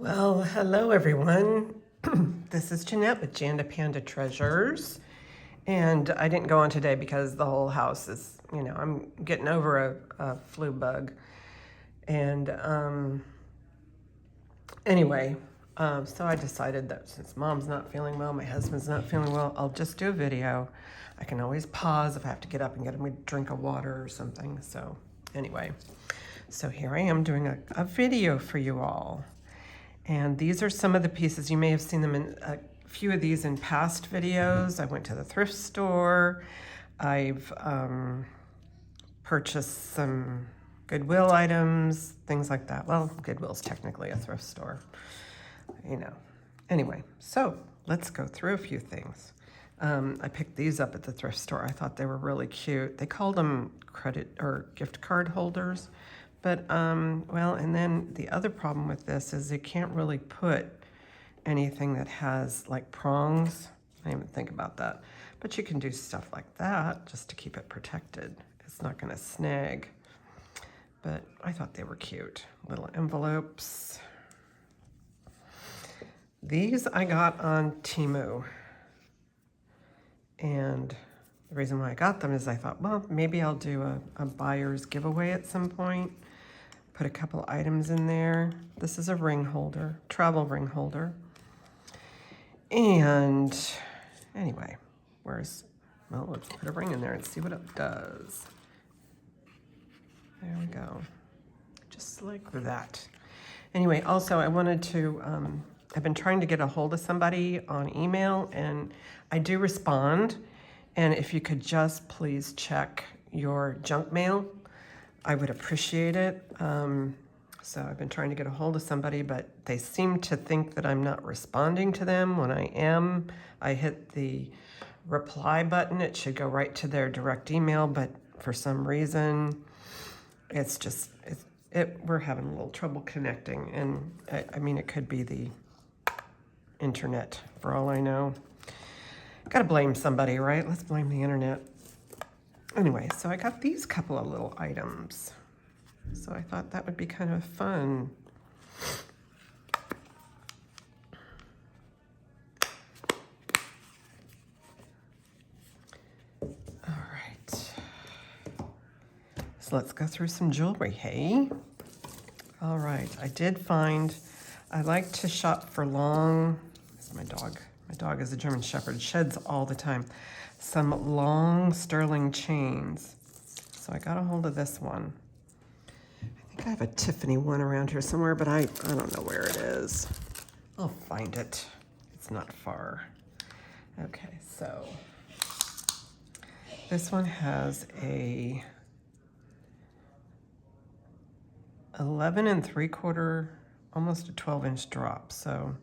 Well, hello everyone. This is Jeanette with Jandapanda Treasures. And I didn't go on today because the whole house is, I'm getting over a flu bug. And anyway, so I decided that since mom's not feeling well, my husband's not feeling well, I'll just do a video. I can always pause if I have to get up and get him a drink of water or something. So anyway, so here I am doing a video for you all. And these are some of the pieces. You may have seen them in a few of these in past videos. I went to the thrift store. I've purchased some Goodwill items, things like that. Well, Goodwill's technically a thrift store, Anyway, so let's go through a few things. I picked these up at the thrift store. I thought they were really cute. They called them credit or gift card holders. But, well, and then the other problem with this is you can't really put anything that has like prongs. I didn't even think about that. But you can do stuff like that just to keep it protected. It's not going to snag. But I thought they were cute. Little envelopes. These I got on Temu. And the reason why I got them is I thought, well, maybe I'll do a buyer's giveaway at some point. Put a couple items in there. This is a ring holder, travel ring holder. And anyway, well, let's put a ring in there and see what it does. There we go. Just like that. Anyway, also I wanted to, I've been trying to get a hold of somebody on email and I do respond. And if you could just please check your junk mail, I would appreciate it. So I've been trying to get a hold of somebody, but they seem to think that I'm not responding to them when I am. I hit the reply button. It should go right to their direct email, but for some reason, we're having a little trouble connecting. And I mean, it could be the internet for all I know. Gotta blame somebody, right? Let's blame the internet. Anyway, so I got these couple of little items. So I thought that would be kind of fun. All right. So let's go through some jewelry, hey? All right, I like to shop for long, this is my dog. My dog is a German Shepherd, sheds all the time. Some long sterling chains. So I got a hold of this one. I think I have a Tiffany one around here somewhere, but I don't know where it is. I'll find it. It's not far. Okay, so this one has a 11 3/4, almost a 12-inch drop. So,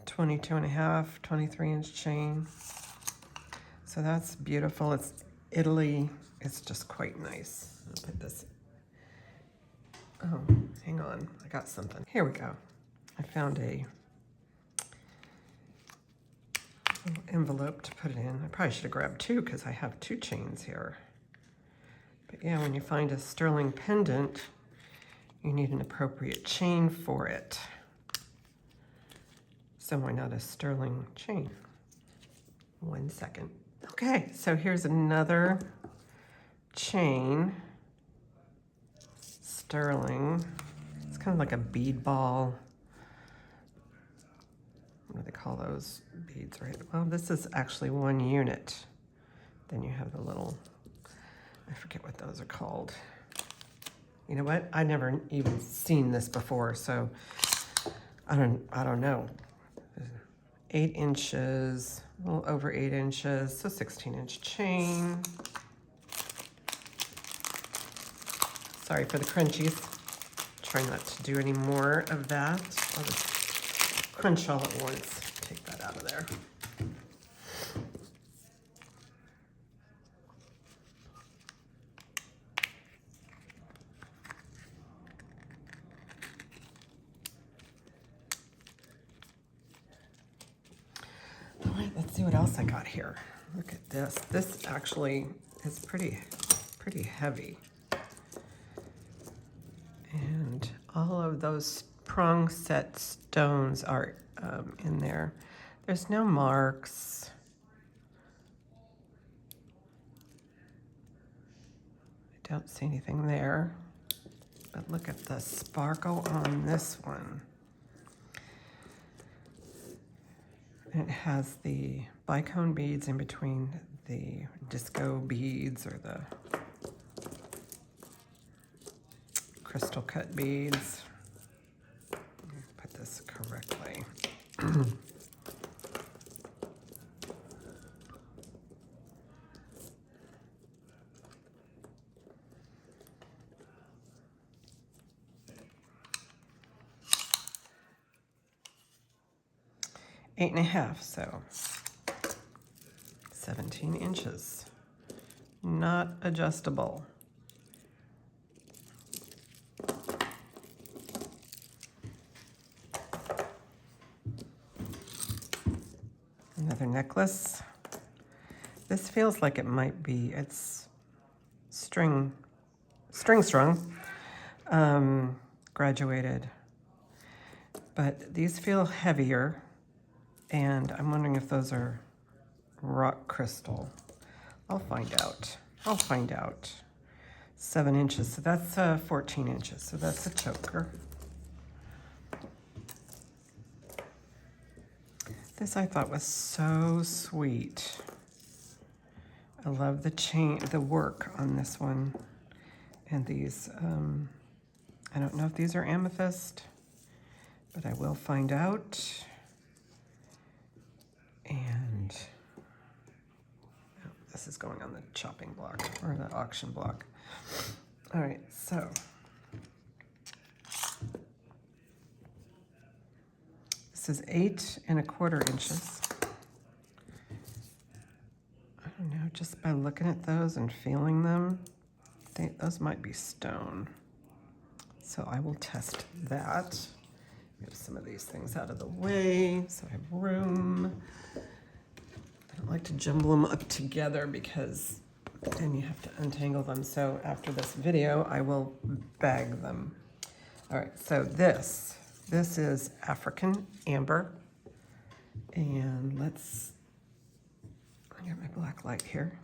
22 and a half, 23-inch chain. So that's beautiful. It's Italy. It's just quite nice. I'll put this. Oh, hang on. I got something. Here we go. I found a little envelope to put it in. I probably should have grabbed two because I have two chains here. But yeah, when you find a sterling pendant, you need an appropriate chain for it. So why not a sterling chain? 1 second. Okay, so here's another chain, sterling. It's kind of like a bead ball. What do they call those beads, right? Well, this is actually 1 unit. Then you have the little, I forget what those are called. You know what? I never even seen this before, so I don't know. 8 inches, a little over 8 inches, so 16-inch chain. Sorry for the crunchies. Try not to do any more of that. I'll just crunch all at once. Take that out of there. All right, let's see what else I got here. Look at this. This actually is pretty heavy. And all of those prong set stones are in there. There's no marks. I don't see anything there. But look at the sparkle on this one. It has the bicone beads in between the disco beads or the crystal cut beads. Put this correctly. 8.5, so 17 inches. Not adjustable. Another necklace. This feels like it might be, it's string strung, graduated. But these feel heavier, and I'm wondering if those are rock crystal. I'll find out. 7 inches, so that's 14 inches, so that's a choker. This I thought was so sweet. I love the chain, the work on this one. And these, I don't know if these are amethyst, but I will find out. And oh, this is going on the chopping block or the auction block. All right, so this is 8.25 inches. I don't know, just by looking at those and feeling them, I think those might be stone. So I will test that. Get some of these things out of the way so I have room. I don't like to jumble them up together because then you have to untangle them. So after this video, I will bag them. All right, so this is African amber. And I got my black light here.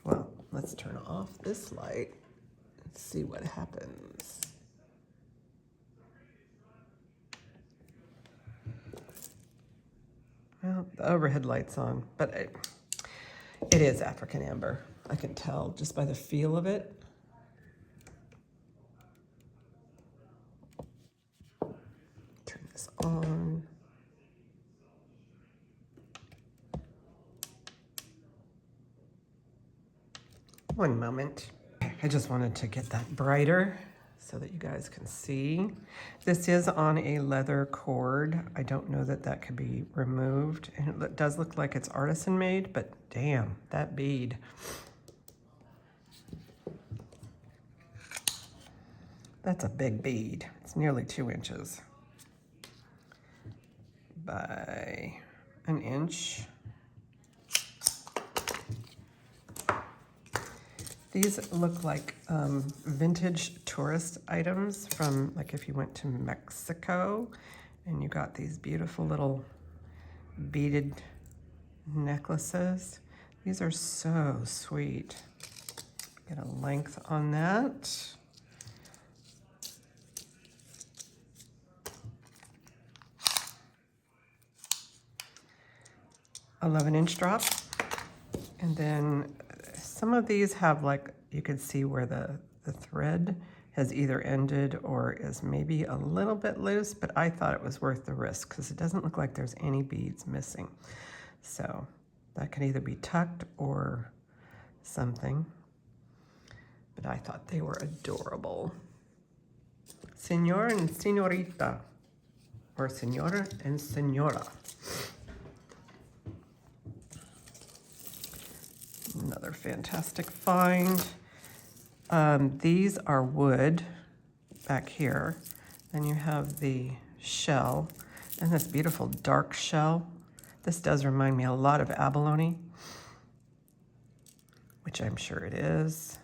Well, let's turn off this light and see what happens. Well, the overhead light's on, but it is African amber. I can tell just by the feel of it. Turn this on. One moment. I just wanted to get that brighter so that you guys can see. This is on a leather cord. I don't know that that could be removed. And it does look like it's artisan made, but damn, that bead. That's a big bead. It's nearly 2 inches by 1 inch. These look like vintage tourist items from, like, if you went to Mexico and you got these beautiful little beaded necklaces. These are so sweet. Get a length on that. $11-inch drop. And then some of these have, like, you could see where the thread has either ended or is maybe a little bit loose, but I thought it was worth the risk because it doesn't look like there's any beads missing. So that could either be tucked or something, but I thought they were adorable. Senor and señorita, or senora and señora. Another fantastic find. These are wood back here. Then you have the shell and this beautiful dark shell. This does remind me a lot of abalone, which I'm sure it is.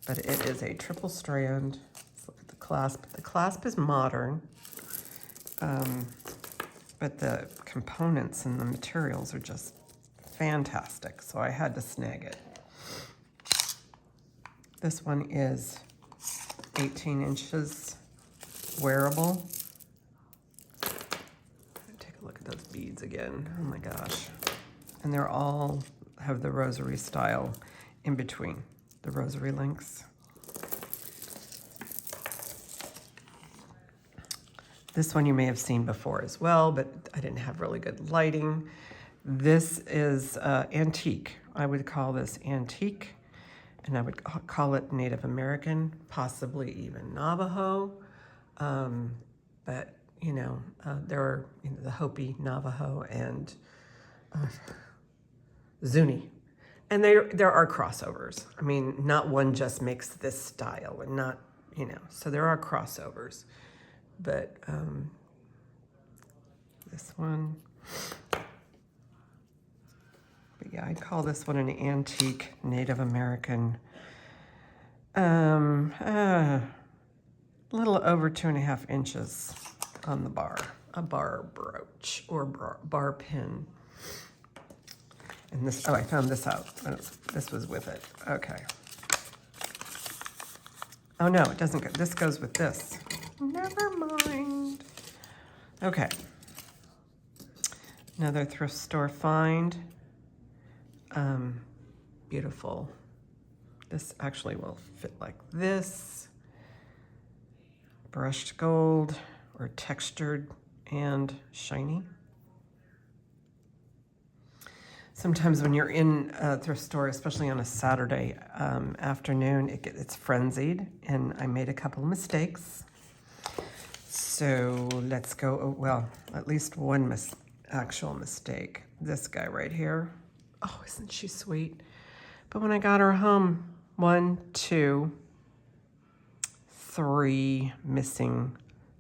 But it is a triple strand. Let's look at the clasp. The clasp is modern, but the components and the materials are just fantastic, so I had to snag it. This one is 18 inches wearable. Take a look at those beads again. Oh my gosh. And they're all have the rosary style in between, the rosary links. This one you may have seen before as well, but I didn't have really good lighting. This is antique. I would call this antique, and I would call it Native American, possibly even Navajo. But, you know, there are the Hopi, Navajo, and Zuni. And there are crossovers. I mean, not one just makes this style, and not, you know, so there are crossovers. But this one, but yeah, I'd call this one an antique Native American. A little over 2.5 inches on the bar, a bar brooch or bar pin. And this, oh, I found this out. This was with it. Okay. Oh no, it doesn't go. This goes with this. Never mind. Okay. Another thrift store find. Beautiful. This actually will fit like this. Brushed gold or textured and shiny. Sometimes when you're in a thrift store, especially on a Saturday afternoon, it's frenzied, and I made a couple of mistakes. So let's go, well, at least one actual mistake. This guy right here. Oh, isn't she sweet? But when I got her home, 1, 2, 3 missing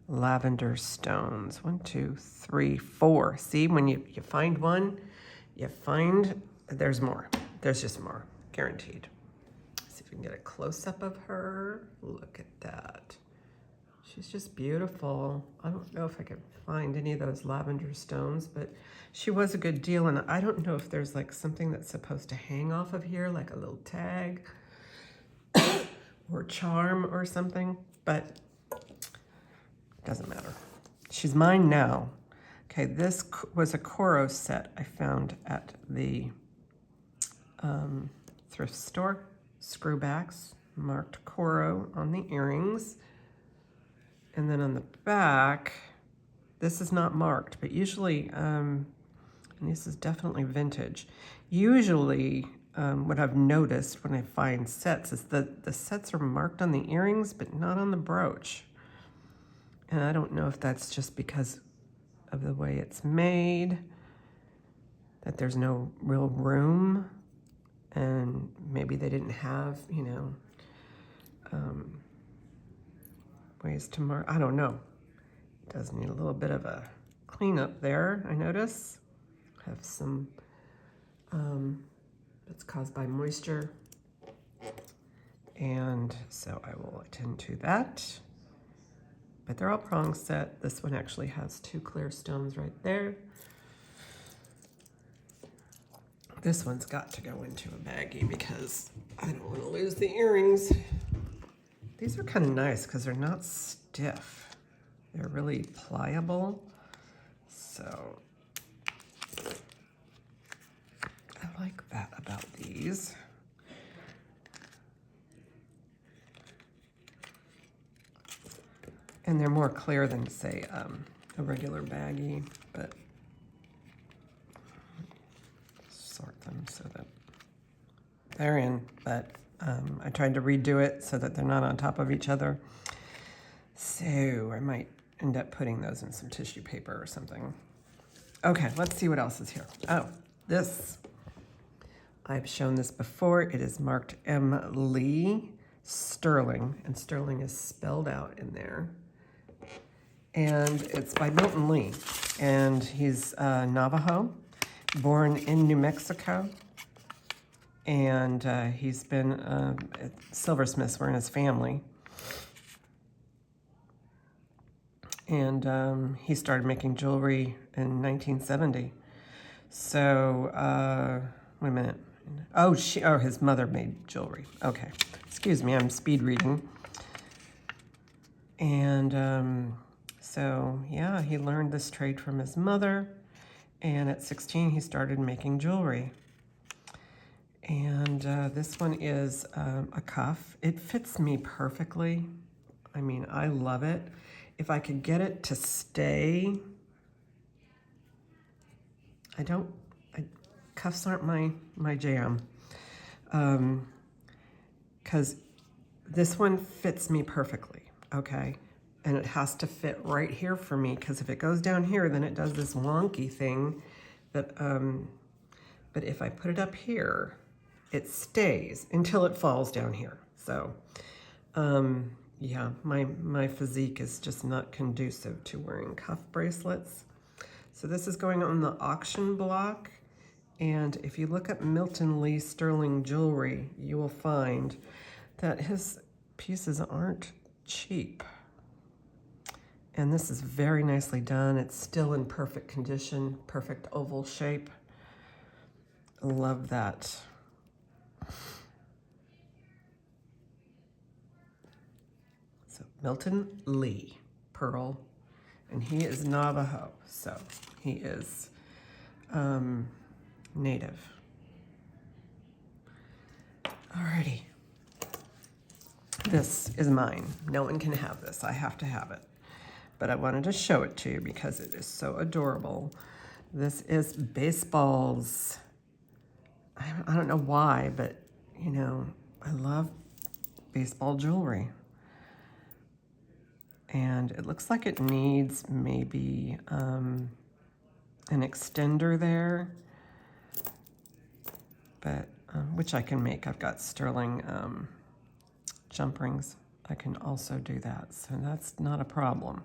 lavender stones. 1, 2, 3, 4. See, when you find one, you find there's more. There's just more, guaranteed. Let's see if we can get a close-up of her. Look at that. She's just beautiful. I don't know if I could find any of those lavender stones, but she was a good deal. And I don't know if there's like something that's supposed to hang off of here, like a little tag or charm or something, but it doesn't matter. She's mine now. Okay, this was a Coro set I found at the thrift store. Screwbacks, marked Coro on the earrings. And then on the back, this is not marked, but usually, and this is definitely vintage. Usually, what I've noticed when I find sets is that the sets are marked on the earrings, but not on the brooch. And I don't know if that's just because of the way it's made, that there's no real room, and maybe they didn't have, you know, ways to mark. I don't know. It does need a little bit of a cleanup there, I notice. Have some, that's caused by moisture. And so I will attend to that. But they're all prong set. This one actually has 2 clear stones right there. This one's got to go into a baggie because I don't want to lose the earrings. These are kind of nice because they're not stiff. They're really pliable. So I like that about these. And they're more clear than, say, a regular baggie, but sort them so that they're in. But I tried to redo it so that they're not on top of each other. So I might end up putting those in some tissue paper or something. Okay, let's see what else is here. Oh, this. I've shown this before. It is marked M. Lee Sterling, and Sterling is spelled out in there. And it's by Milton Lee, and he's Navajo, born in New Mexico, and he's been silversmiths were in his family. And he started making jewelry in 1970. So, wait a minute. Oh, his mother made jewelry. Okay. Excuse me, I'm speed reading. And so, yeah, he learned this trade from his mother. And at 16, he started making jewelry. And this one is a cuff. It fits me perfectly. I mean, I love it. If I could get it to stay, cuffs aren't my jam. Because this one fits me perfectly, okay? And it has to fit right here for me, because if it goes down here, then it does this wonky thing that, but if I put it up here, it stays until it falls down here. So, yeah, my physique is just not conducive to wearing cuff bracelets. So this is going on the auction block. And if you look up Milton Lee Sterling Jewelry, you will find that his pieces aren't cheap. And this is very nicely done. It's still in perfect condition, perfect oval shape. Love that. So Milton Lee, pearl, and he is Navajo, so he is native. Alrighty. This is mine. No one can have this. I have to have it. But I wanted to show it to you because it is so adorable. This is baseballs. I don't know why, but you know, I love baseball jewelry. And it looks like it needs maybe an extender there, but which I can make. I've got sterling jump rings. I can also do that, so that's not a problem.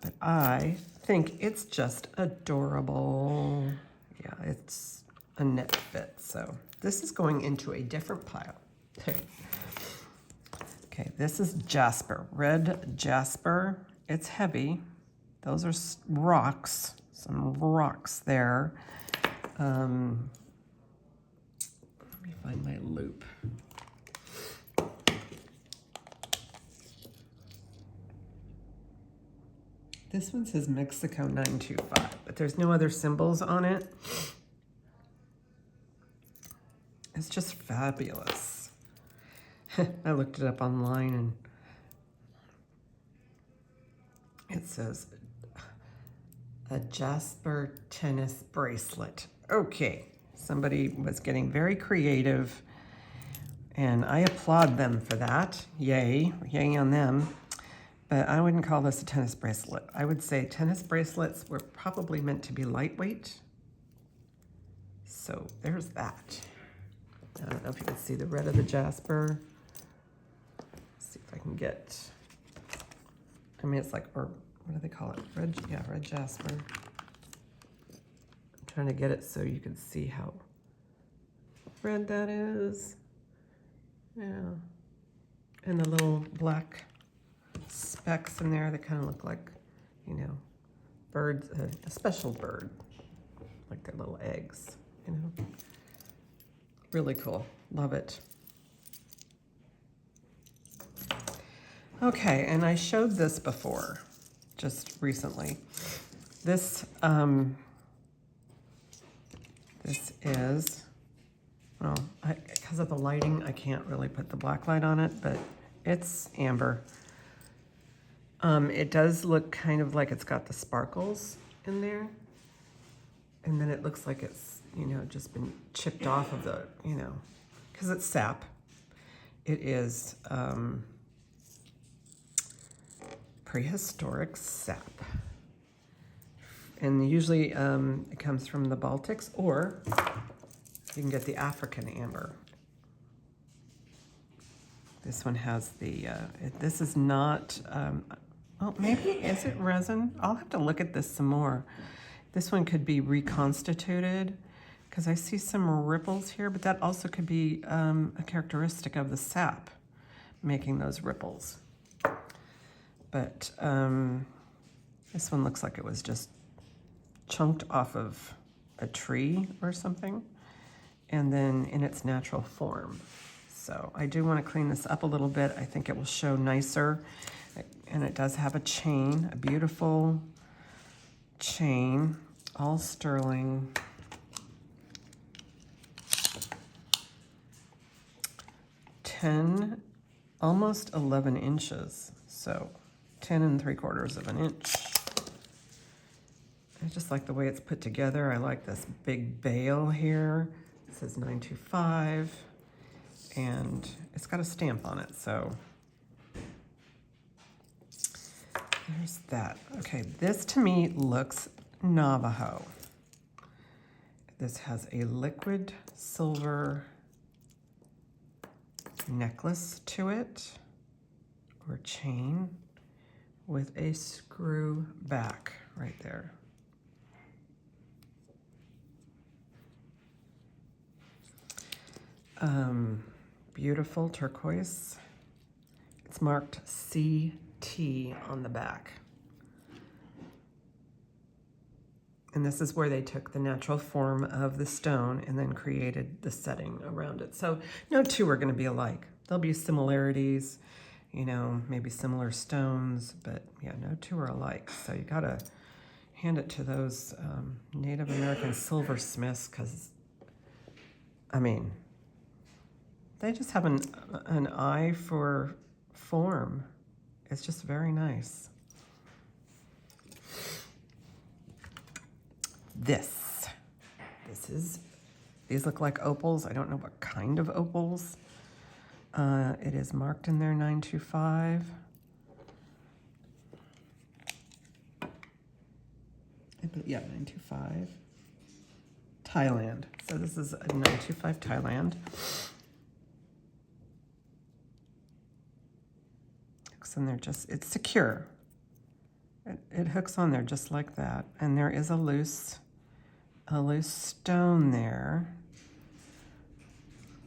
But I think it's just adorable. Yeah, it's a net fit. So this is going into a different pile. Okay, this is jasper, red jasper. It's heavy. Those are rocks, some rocks there. Let me find my loop. This one says Mexico 925, but there's no other symbols on it. It's just fabulous. I looked it up online and it says a Jasper tennis bracelet. Okay, somebody was getting very creative and I applaud them for that. Yay, yay on them. But I wouldn't call this a tennis bracelet. I would say tennis bracelets were probably meant to be lightweight. So there's that. I don't know if you can see the red of the jasper. Let's see if I can get, I mean, it's like, or what do they call it? Red, yeah, red jasper. I'm trying to get it so you can see how red that is. Yeah. And the little black specks in there that kind of look like, you know, birds, a special bird, like their little eggs, you know. Really cool. Love it. Okay, and I showed this before, just recently. This this is, well, because of the lighting, I can't really put the black light on it, but it's amber. It does look kind of like it's got the sparkles in there. And then it looks like it's, you know, just been chipped off of the, you know, because it's sap. It is prehistoric sap. And usually it comes from the Baltics, or you can get the African amber. This one has the, this is not, well, maybe, is it resin? I'll have to look at this some more. This one could be reconstituted because I see some ripples here, but that also could be a characteristic of the sap making those ripples. But This one looks like it was just chunked off of a tree or something, and then in its natural form. So I do want to clean this up a little bit. I think it will show nicer. And it does have a chain, a beautiful chain, all sterling. Almost 11 inches. So 10 3/4 of an inch. I just like the way it's put together. I like this big bail here. It says 925, and it's got a stamp on it, so there's that. Okay, this to me looks Navajo. This has a liquid silver necklace to it, or chain, with a screw back right there. Beautiful turquoise. It's marked CT on the back. And this is where they took the natural form of the stone and then created the setting around it. So no two are going to be alike. There'll be similarities, you know, maybe similar stones, but yeah, no two are alike. So you got to hand it to those Native American silversmiths, because, I mean, they just have an eye for form. It's just very nice. These look like opals. I don't know what kind of opals. It is marked in there 925. Yeah, 925. Thailand. So this is a 925 Thailand. Hooks in there it's secure. It hooks on there just like that. And there is a loose stone there.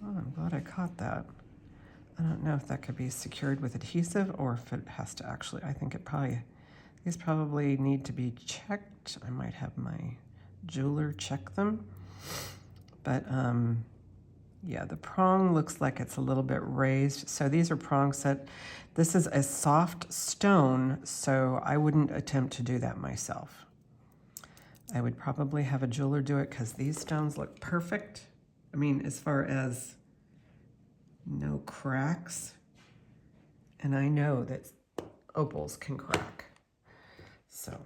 Oh, I'm glad I caught that. I don't know if that could be secured with adhesive or if it has to actually, I think these probably need to be checked. I might have my jeweler check them. But yeah, the prong looks like it's a little bit raised. So these are prong set. This is a soft stone, so I wouldn't attempt to do that myself. I would probably have a jeweler do it, because these stones look perfect. I mean, as far as no cracks. And I know that opals can crack. So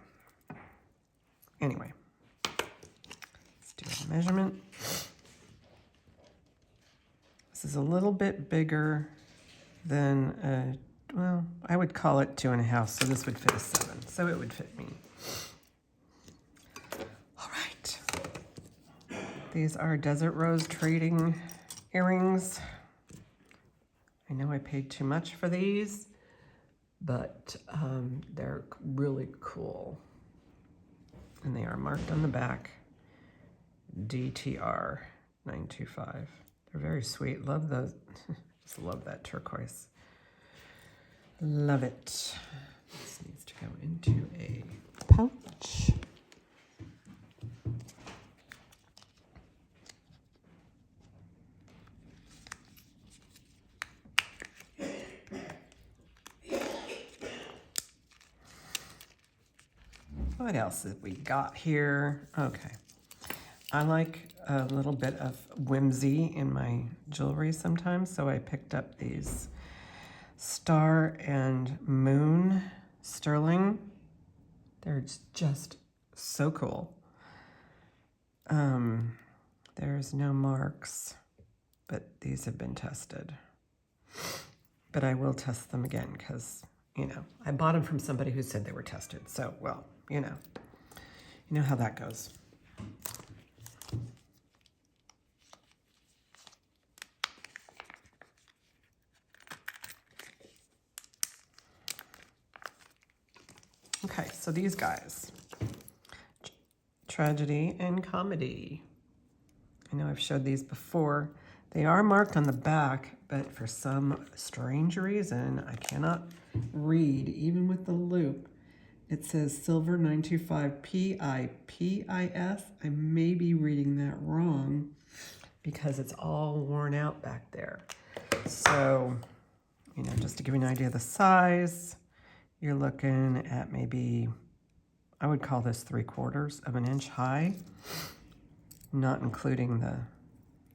anyway, let's do a measurement. This is a little bit bigger than, well, I would call it 2.5, so this would fit a 7. So it would fit me. All right. These are Desert Rose Trading earrings. I know I paid too much for these, but they're really cool. And they are marked on the back, DTR 925. They're very sweet. Love those. Just love that turquoise. Love it. This needs to go into a pouch. What else have we got here? Okay. I like a little bit of whimsy in my jewelry sometimes, so I picked up these Star and Moon sterling. They're just so cool. There's no marks, but these have been tested. But I will test them again, because, you know, I bought them from somebody who said they were tested. So, well, you know how that goes. Okay, so these guys, tragedy and comedy. I know I've showed these before. They are marked on the back, but for some strange reason, I cannot read, even with the loop, It says silver 925 PIPIS. I may be reading that wrong because it's all worn out back there. So, you know, just to give you an idea of the size, you're looking at maybe, I would call this 3/4 of an inch high, not including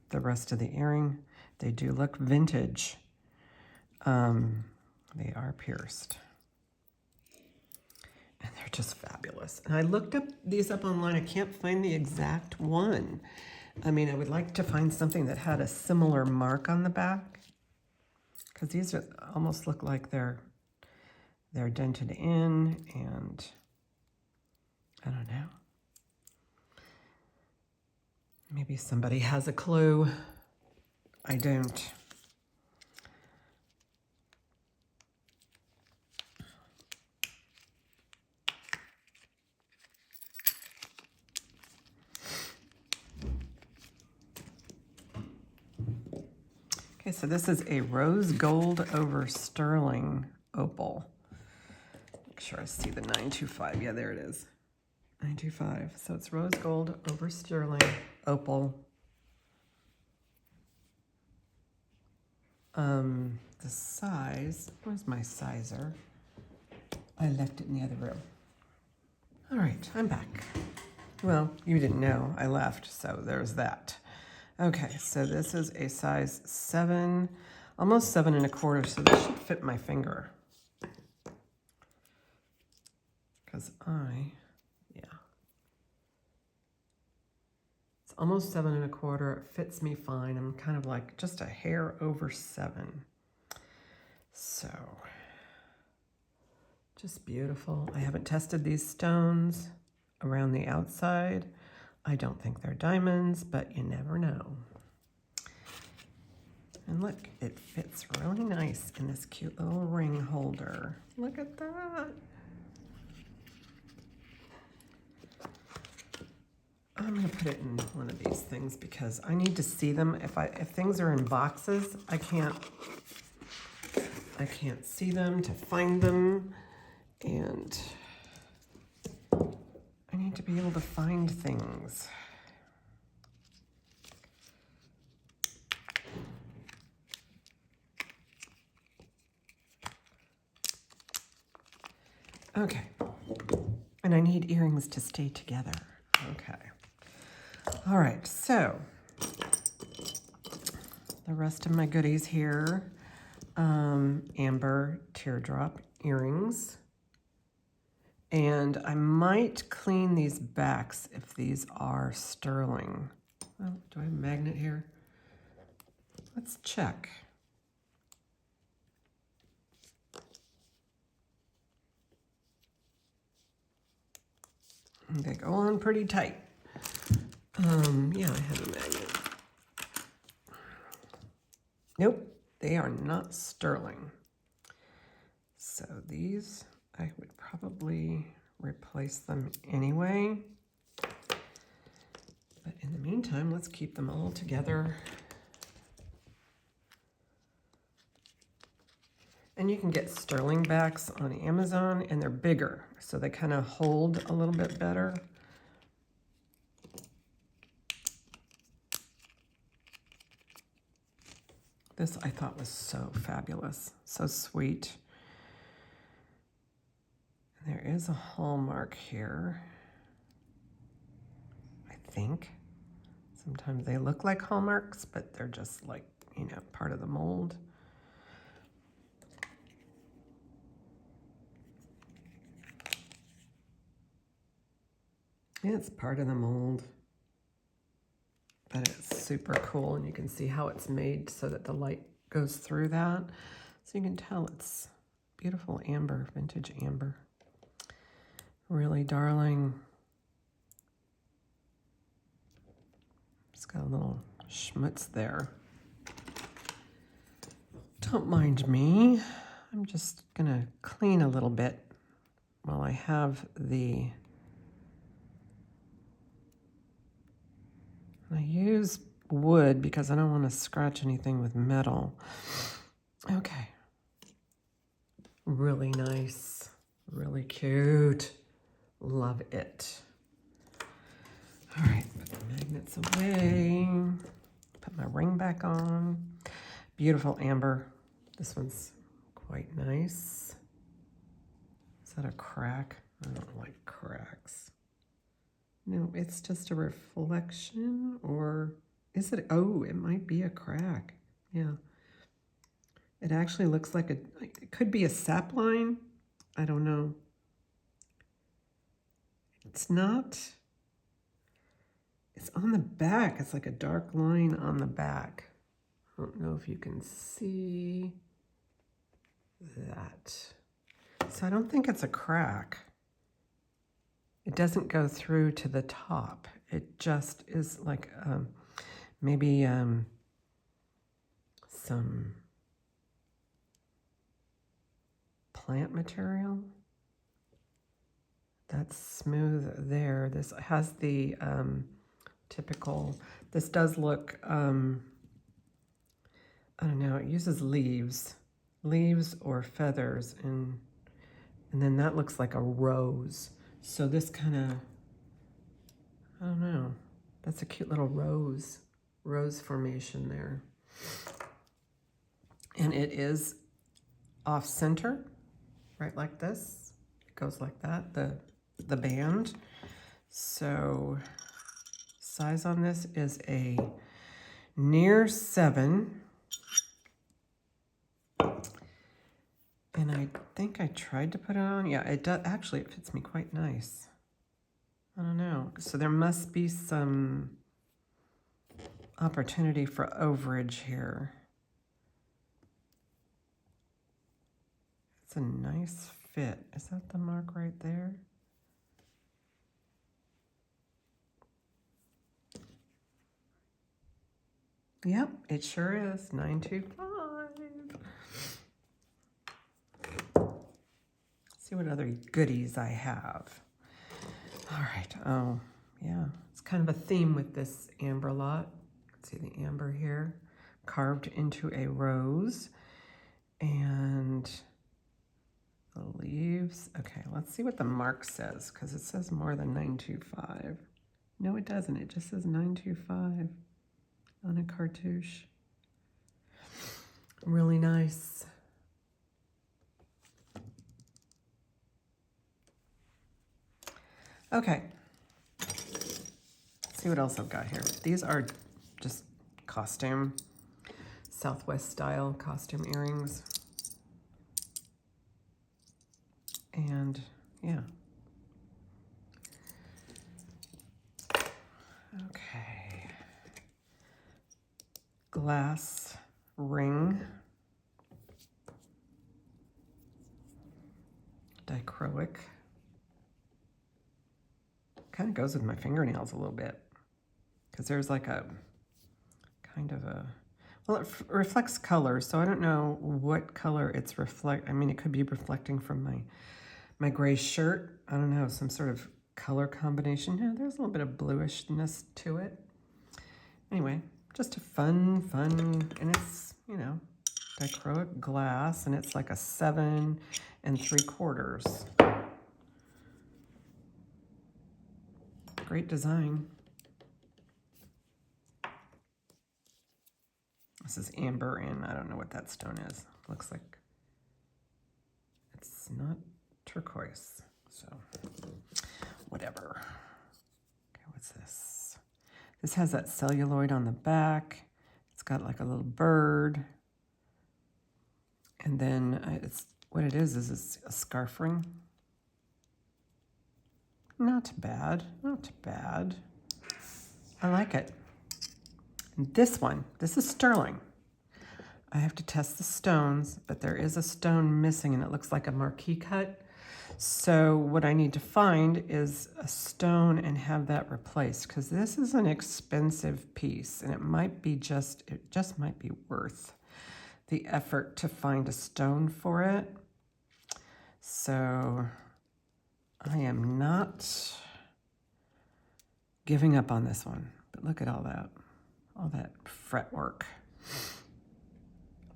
the rest of the earring. They do look vintage. They are pierced. And they're just fabulous. And I looked these up online. I can't find the exact one. I mean, I would like to find something that had a similar mark on the back, because these almost look like they're dented in, and I don't know. Maybe somebody has a clue. I don't. Okay, so this is a rose gold over sterling opal. Make sure I see the 925. Yeah, there it is. 925. So it's rose gold over sterling opal. The size, where's my sizer? I left it in the other room. All right, I'm back. Well, you didn't know I left, so there's that. Okay, so this is a size 7, almost 7 1/4, so this should fit my finger. Because yeah. It's almost 7 1/4, it fits me fine. I'm kind of like just a hair over 7. So, just beautiful. I haven't tested these stones around the outside. I don't think they're diamonds, but you never know. And look, it fits really nice in this cute little ring holder. Look at that. I'm gonna put it in one of these things because I need to see them. If things are in boxes, I can't see them to find them, and I need to be able to find things. Okay, and I need earrings to stay together. Okay, all right, so the rest of my goodies here, amber teardrop earrings. And I might clean these backs if these are sterling. Well, do I have a magnet here? Let's check. They go on pretty tight. Yeah, I have a magnet. Nope, they are not sterling. So these, I would probably replace them anyway. But in the meantime, let's keep them all together. And you can get sterling backs on Amazon, and they're bigger, so they kind of hold a little bit better. This I thought was so fabulous, so sweet. And there is a hallmark here, I think. Sometimes they look like hallmarks, but they're just like, you know, part of the mold. It's part of the mold, but it's super cool, and you can see how it's made so that the light goes through that. So you can tell it's beautiful amber, vintage amber. Really darling. It's got a little schmutz there. Don't mind me. I'm just gonna clean a little bit while I have the... I use wood because I don't want to scratch anything with metal. Okay. Really nice. Really cute. Love it. All right, put the magnets away. Put my ring back on. Beautiful amber. This one's quite nice. Is that a crack? I don't like cracks. No, it's just a reflection, or is it? Oh, it might be a crack. Yeah. It actually looks like it could be a sapline. I don't know. It's not. It's on the back. It's like a dark line on the back. I don't know if you can see that. So I don't think it's a crack. It doesn't go through to the top. It just is like maybe some plant material. That's smooth there. This has the typical, this does look, I don't know, it uses leaves or feathers, and then that looks like a rose. So this kind of, I don't know, that's a cute little rose formation there. And it is off center, right like this. It goes like that, the band. So size on this is a near 7. And I think I tried to put it on. Yeah, it does. Actually, it fits me quite nice. I don't know. So there must be some opportunity for overage here. It's a nice fit. Is that the mark right there? Yep, it sure is. 925. See what other goodies I have. All right. Oh, yeah. It's kind of a theme with this amber lot. See the amber here, carved into a rose, and the leaves. Okay, let's see what the mark says, because it says more than 925. No, it doesn't. It just says 925 on a cartouche. Really nice. Okay. Let's see what else I've got here. These are just costume, Southwest style costume earrings. And yeah. Okay. Glass ring. Dichroic. Kind of goes with my fingernails a little bit, because there's like a kind of a, well, it reflects color, so I don't know what color it's I mean, it could be reflecting from my gray shirt. I don't know, some sort of color combination. Yeah, there's a little bit of bluishness to it. Anyway, just a fun, and it's, you know, dichroic glass, and it's like a 7 3/4. Great design. This is amber, and I don't know what that stone is. Looks like it's not turquoise, so whatever. Okay, what's this? This has that celluloid on the back. It's got like a little bird. And then it's, what it is a scarf ring. Not bad, not bad. I like it. And this one, this is sterling. I have to test the stones, but there is a stone missing, and it looks like a marquee cut. So what I need to find is a stone and have that replaced, because this is an expensive piece, and it just might be worth the effort to find a stone for it. So I am not giving up on this one, but look at all that fretwork.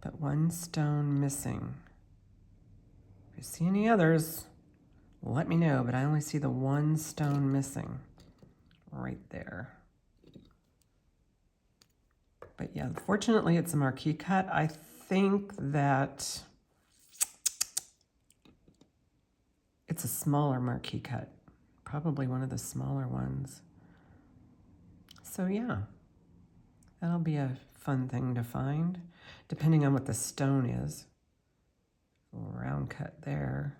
But one stone missing. If you see any others, let me know, but I only see the one stone missing right there. But yeah, fortunately it's a marquee cut. I think that it's a smaller marquee cut, probably one of the smaller ones. So yeah, that'll be a fun thing to find, depending on what the stone is. A little round cut there.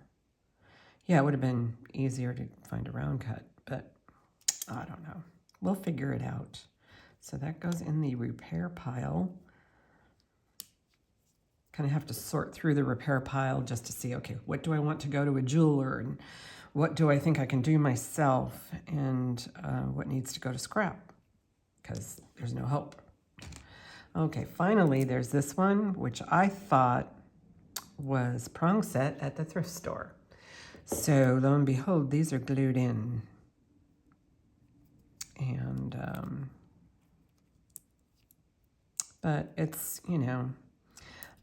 Yeah, it would have been easier to find a round cut, but I don't know. We'll figure it out. So that goes in the repair pile. Kind of have to sort through the repair pile just to see, okay, what do I want to go to a jeweler, and what do I think I can do myself, and what needs to go to scrap, because there's no help. Okay, finally, there's this one, which I thought was prong set at the thrift store. So lo and behold, these are glued in. And, but it's, you know,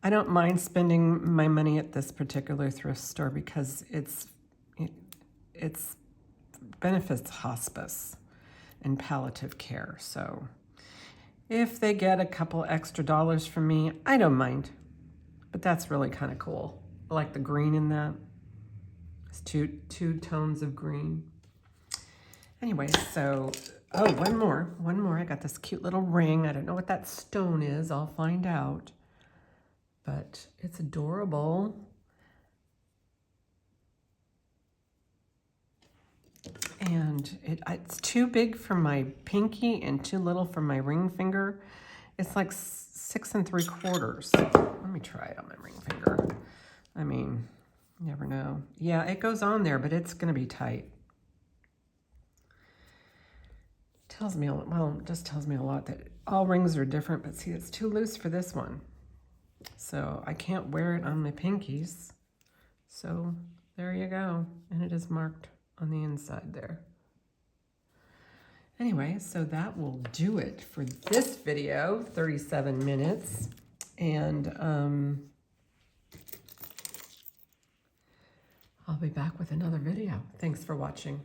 I don't mind spending my money at this particular thrift store because it's benefits hospice and palliative care. So if they get a couple extra dollars from me, I don't mind. But that's really kind of cool. I like the green in that. It's two tones of green. Anyway, so, oh, one more. I got this cute little ring. I don't know what that stone is. I'll find out. But it's adorable. And it's too big for my pinky and too little for my ring finger. It's like 6 3/4. Let me try it on my ring finger. I mean, you never know. Yeah, it goes on there, but it's going to be tight. Tells me, well, it just tells me a lot that all rings are different, but see, it's too loose for this one. So I can't wear it on my pinkies. So there you go. And it is marked on the inside there. Anyway, so that will do it for this video, 37 minutes. And I'll be back with another video. Thanks for watching.